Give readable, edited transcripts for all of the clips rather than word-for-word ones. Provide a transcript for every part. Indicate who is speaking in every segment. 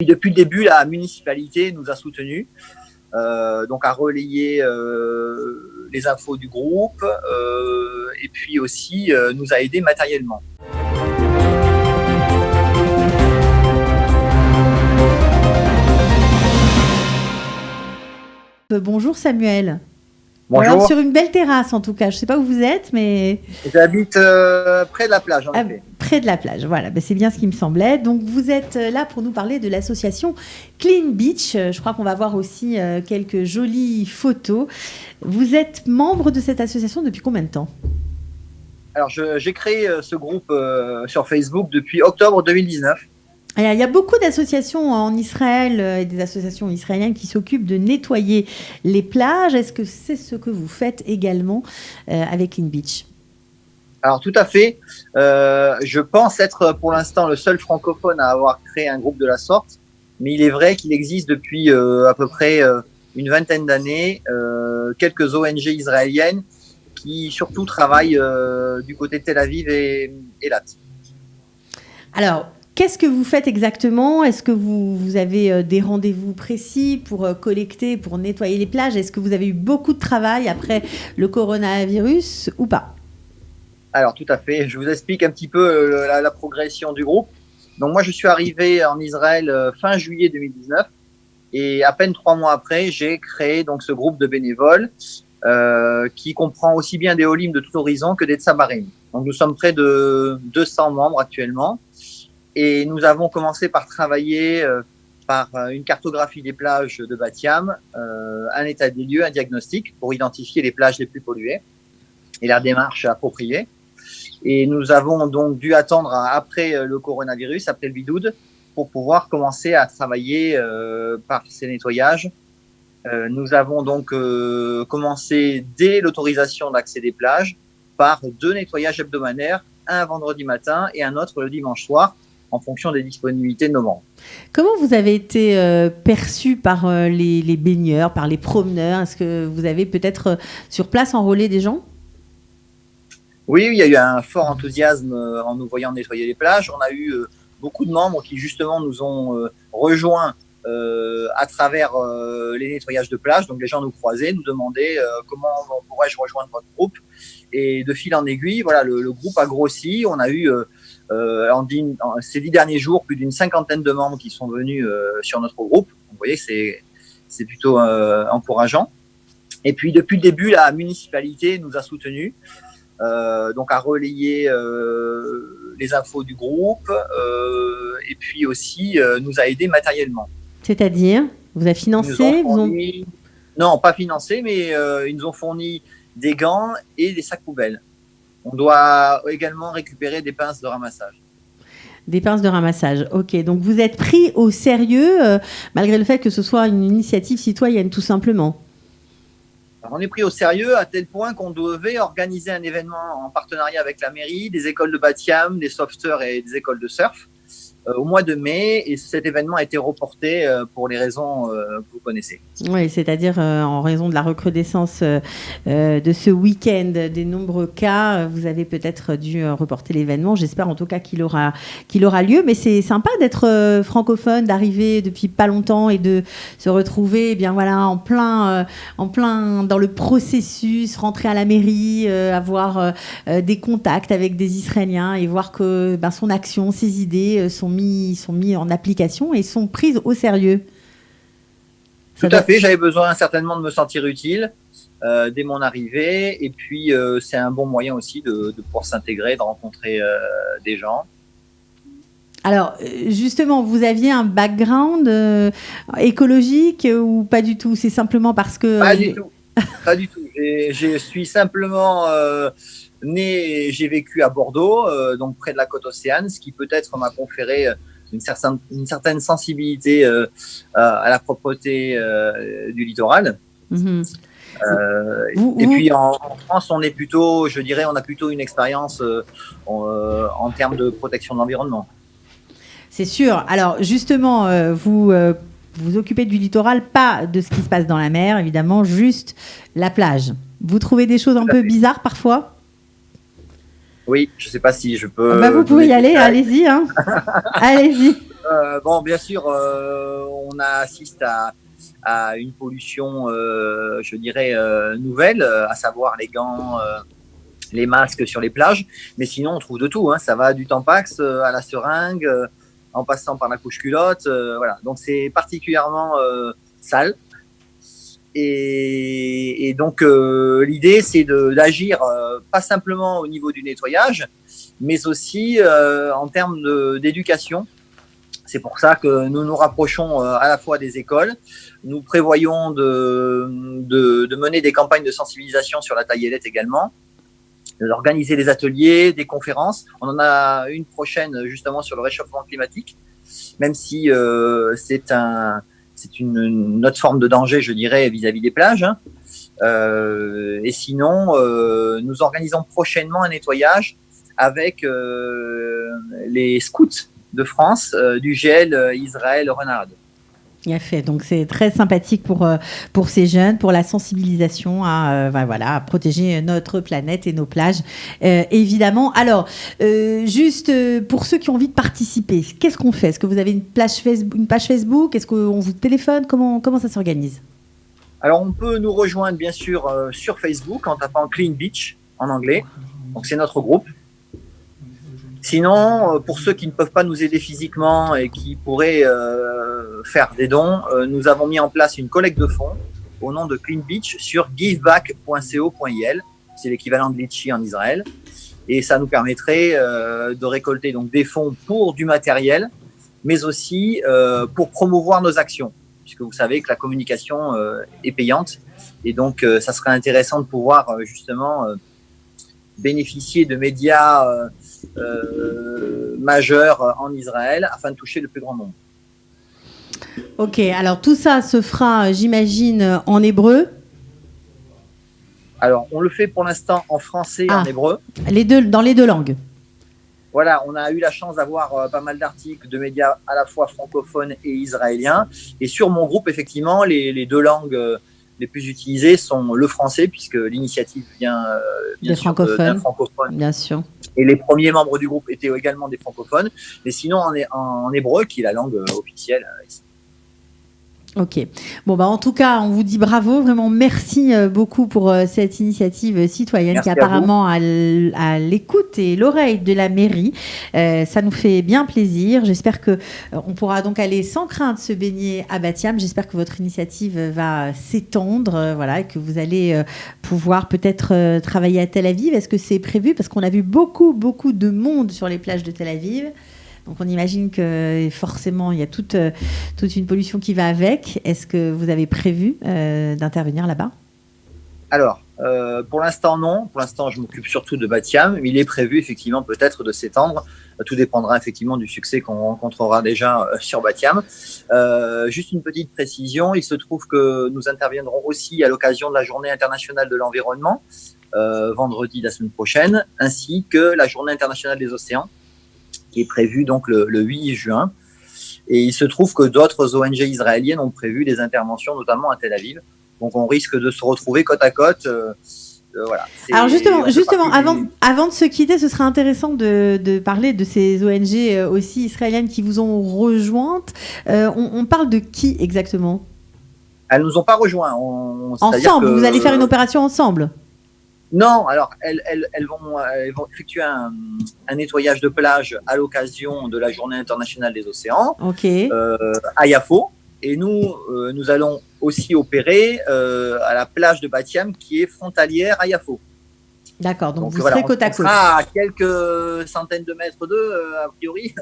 Speaker 1: Depuis le début, la municipalité nous a soutenus, donc a relayé les infos du groupe et puis aussi nous a aidés matériellement.
Speaker 2: Bonjour Samuel.
Speaker 1: Bonjour.
Speaker 2: Alors, sur une belle terrasse en tout cas, je ne sais pas où vous êtes, mais...
Speaker 1: J'habite près de la plage en effet.
Speaker 2: Près de la plage, voilà, c'est bien ce qui me semblait. Donc vous êtes là pour nous parler de l'association Clean Beach. Je crois qu'on va voir aussi quelques jolies photos. Vous êtes membre de cette association depuis combien de temps ?
Speaker 1: Alors j'ai créé ce groupe sur Facebook depuis octobre 2019.
Speaker 2: Il y a beaucoup d'associations en Israël et des associations israéliennes qui s'occupent de nettoyer les plages. Est-ce que c'est ce que vous faites également avec Clean Beach ?
Speaker 1: Alors tout à fait. Je pense être pour l'instant le seul francophone à avoir créé un groupe de la sorte. Mais il est vrai qu'il existe depuis à peu près une vingtaine d'années quelques ONG israéliennes qui surtout travaillent du côté de Tel Aviv et Eilat.
Speaker 2: Alors, qu'est-ce que vous faites exactement ? Est-ce que vous avez des rendez-vous précis pour collecter, pour nettoyer les plages ? Est-ce que vous avez eu beaucoup de travail après le coronavirus ou pas ?
Speaker 1: Alors, tout à fait. Je vous explique un petit peu la progression du groupe. Donc, moi, je suis arrivé en Israël fin juillet 2019 et à peine 3 mois après, j'ai créé donc ce groupe de bénévoles qui comprend aussi bien des Olim de tout horizon que des Tsabarim. Donc, nous sommes près de 200 membres actuellement. Et nous avons commencé par travailler par une cartographie des plages de Bat-Yam, un état des lieux, un diagnostic pour identifier les plages les plus polluées et la démarche appropriée. Et nous avons donc dû attendre après le coronavirus, après le bidoud, pour pouvoir commencer à travailler par ces nettoyages. Nous avons donc commencé dès l'autorisation d'accès des plages par 2 nettoyages hebdomadaires, un vendredi matin et un autre le dimanche soir, en fonction des disponibilités de nos membres.
Speaker 2: Comment vous avez été perçu par les baigneurs, par les promeneurs ? Est-ce que vous avez peut-être sur place enrôlé des gens ?
Speaker 1: Oui, il y a eu un fort enthousiasme en nous voyant nettoyer les plages. On a eu beaucoup de membres qui justement nous ont rejoints à travers les nettoyages de plage. Donc les gens nous croisaient, nous demandaient comment pourrais-je rejoindre votre groupe. Et de fil en aiguille, voilà, le groupe a grossi. On a eu ces 10 derniers jours plus d'une 50aine de membres qui sont venus sur notre groupe. Donc, vous voyez, c'est plutôt encourageant. Et puis depuis le début, la municipalité nous a soutenus. Donc a relayé les infos du groupe et puis aussi nous a aidés matériellement.
Speaker 2: C'est-à-dire, vous avez financé ?
Speaker 1: Non, pas financé, mais ils nous ont fourni des gants et des sacs poubelles. On doit également récupérer des pinces de ramassage.
Speaker 2: Des pinces de ramassage, ok. Donc vous êtes pris au sérieux malgré le fait que ce soit une initiative citoyenne, tout simplement.
Speaker 1: Alors, on est pris au sérieux à tel point qu'on devait organiser un événement en partenariat avec la mairie, des écoles de Bat-Yam, des sauveteurs et des écoles de surf au mois de mai. Et cet événement a été reporté pour les raisons que vous connaissez.
Speaker 2: Oui, c'est-à-dire en raison de la recrudescence de ce week-end, des nombreux cas, vous avez peut-être dû reporter l'événement. J'espère en tout cas qu'il aura lieu. Mais c'est sympa d'être francophone, d'arriver depuis pas longtemps et de se retrouver, eh bien voilà, en plein dans le processus, rentrer à la mairie, avoir des contacts avec des Israéliens et voir que son action, ses idées sont mis en application et sont prises au sérieux.
Speaker 1: Tout à fait, j'avais besoin certainement de me sentir utile dès mon arrivée et puis c'est un bon moyen aussi de pouvoir s'intégrer, de rencontrer des gens.
Speaker 2: Alors justement, vous aviez un background écologique ou pas du tout ? C'est simplement parce que...
Speaker 1: Pas du tout. Je suis simplement né, j'ai vécu à Bordeaux, donc près de la côte océane, ce qui peut-être m'a conféré une certaine sensibilité à la propreté du littoral.
Speaker 2: Mm-hmm.
Speaker 1: Puis en France, on a plutôt une expérience en termes de protection de l'environnement.
Speaker 2: C'est sûr. Alors justement, vous occupez du littoral, pas de ce qui se passe dans la mer, évidemment, juste la plage. Vous trouvez des choses un peu bizarres parfois ?
Speaker 1: Oui, je ne sais pas si je peux...
Speaker 2: vous pouvez y aller, allez-y. Allez-y.
Speaker 1: Bon, bien sûr, on assiste à une pollution, je dirais, nouvelle, à savoir les gants, les masques sur les plages. Mais sinon, on trouve de tout. Hein. Ça va du Tampax à la seringue, en passant par la couche culotte. Voilà. Donc, c'est particulièrement sale. Et donc, l'idée, c'est d'agir pas simplement au niveau du nettoyage, mais aussi en termes d'éducation. C'est pour ça que nous nous rapprochons à la fois des écoles. Nous prévoyons de mener des campagnes de sensibilisation sur la taillellette également, d'organiser des ateliers, des conférences. On en a une prochaine justement sur le réchauffement climatique, même si c'est une autre forme de danger, je dirais, vis-à-vis des plages. Hein. Et sinon, nous organisons prochainement un nettoyage avec les scouts de France du GL Israël Renard.
Speaker 2: Il a fait. Donc c'est très sympathique pour ces jeunes, pour la sensibilisation à, à protéger notre planète et nos plages, évidemment. Alors, juste pour ceux qui ont envie de participer, qu'est-ce qu'on fait? Est-ce que vous avez une page Facebook? Est-ce qu'on vous téléphone? Comment ça s'organise?
Speaker 1: Alors, on peut nous rejoindre, bien sûr, sur Facebook en tapant Clean Beach en anglais. Donc, c'est notre groupe. Sinon, pour ceux qui ne peuvent pas nous aider physiquement et qui pourraient faire des dons, nous avons mis en place une collecte de fonds au nom de Clean Beach sur giveback.co.il. C'est l'équivalent de Litchi en Israël. Et ça nous permettrait de récolter donc des fonds pour du matériel, mais aussi pour promouvoir nos actions. Puisque vous savez que la communication est payante. Et donc, ça serait intéressant de pouvoir justement bénéficier de médias majeurs en Israël afin de toucher le plus grand nombre.
Speaker 2: Ok, alors tout ça se fera, j'imagine, en hébreu.
Speaker 1: Alors, on le fait pour l'instant en français et en hébreu.
Speaker 2: Dans les deux langues.
Speaker 1: Voilà, on a eu la chance d'avoir pas mal d'articles de médias à la fois francophones et israéliens. Et sur mon groupe, effectivement, les deux langues les plus utilisées sont le français, puisque l'initiative vient bien sûr d'un francophone.
Speaker 2: Bien sûr.
Speaker 1: Et les premiers membres du groupe étaient également des francophones. Mais sinon, en hébreu, qui est la langue officielle ici.
Speaker 2: Ok. Bon, en tout cas, on vous dit bravo. Vraiment, merci beaucoup pour cette initiative citoyenne
Speaker 1: merci
Speaker 2: qui apparemment a l'écoute et l'oreille de la mairie. Ça nous fait bien plaisir. J'espère qu'on pourra donc aller sans crainte se baigner à Bat Yam. J'espère que votre initiative va s'étendre, et que vous allez pouvoir peut-être travailler à Tel Aviv. Est-ce que c'est prévu? Parce qu'on a vu beaucoup de monde sur les plages de Tel Aviv. Donc, on imagine que forcément, il y a toute une pollution qui va avec. Est-ce que vous avez prévu d'intervenir là-bas?
Speaker 1: Alors, pour l'instant, non. Pour l'instant, je m'occupe surtout de Bat Yam. Il est prévu, effectivement, peut-être de s'étendre. Tout dépendra, effectivement, du succès qu'on rencontrera déjà sur Bat Yam. Juste une petite précision. Il se trouve que nous interviendrons aussi à l'occasion de la Journée internationale de l'environnement, vendredi la semaine prochaine, ainsi que la Journée internationale des océans, qui est prévu donc le 8 juin. Et il se trouve que d'autres ONG israéliennes ont prévu des interventions, notamment à Tel Aviv. Donc, on risque de se retrouver côte à côte. Voilà.
Speaker 2: Alors, justement avant de se quitter, ce serait intéressant de parler de ces ONG aussi israéliennes qui vous ont rejointes. On parle de qui exactement?
Speaker 1: Elles ne nous ont pas rejoints.
Speaker 2: Ensemble, vous allez faire une opération ensemble?
Speaker 1: Non, alors elles vont effectuer un nettoyage de plage à l'occasion de la Journée internationale des océans à Yafo. Et nous allons aussi opérer à la plage de Bat Yam qui est frontalière à Yafo.
Speaker 2: D'accord, donc vous serez côte à côte.
Speaker 1: On sera à quelques centaines de mètres d'eux, a priori.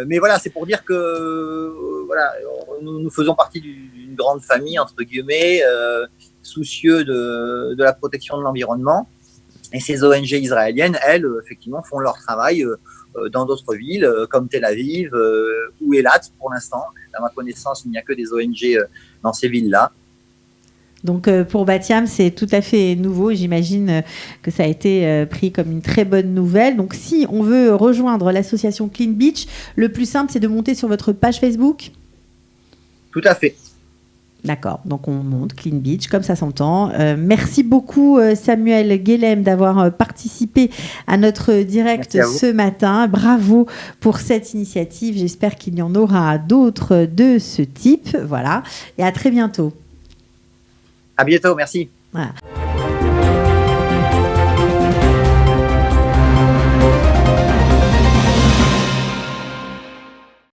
Speaker 1: Mais voilà, c'est pour dire que nous faisons partie d'une grande famille, entre guillemets, soucieux de la protection de l'environnement. Et ces ONG israéliennes, elles, effectivement, font leur travail dans d'autres villes, comme Tel Aviv ou Eilat, pour l'instant. À ma connaissance, il n'y a que des ONG dans ces villes-là.
Speaker 2: Donc, pour Bat Yam, c'est tout à fait nouveau. J'imagine que ça a été pris comme une très bonne nouvelle. Donc, si on veut rejoindre l'association Clean Beach, le plus simple, c'est de monter sur votre page Facebook?
Speaker 1: Tout à fait.
Speaker 2: D'accord, donc on monte Clean Beach, comme ça s'entend. Merci beaucoup Samuel Guélem d'avoir participé à notre direct ce matin. Bravo pour cette initiative. J'espère qu'il y en aura d'autres de ce type. Voilà, et à très bientôt.
Speaker 1: À bientôt, merci.
Speaker 2: Voilà.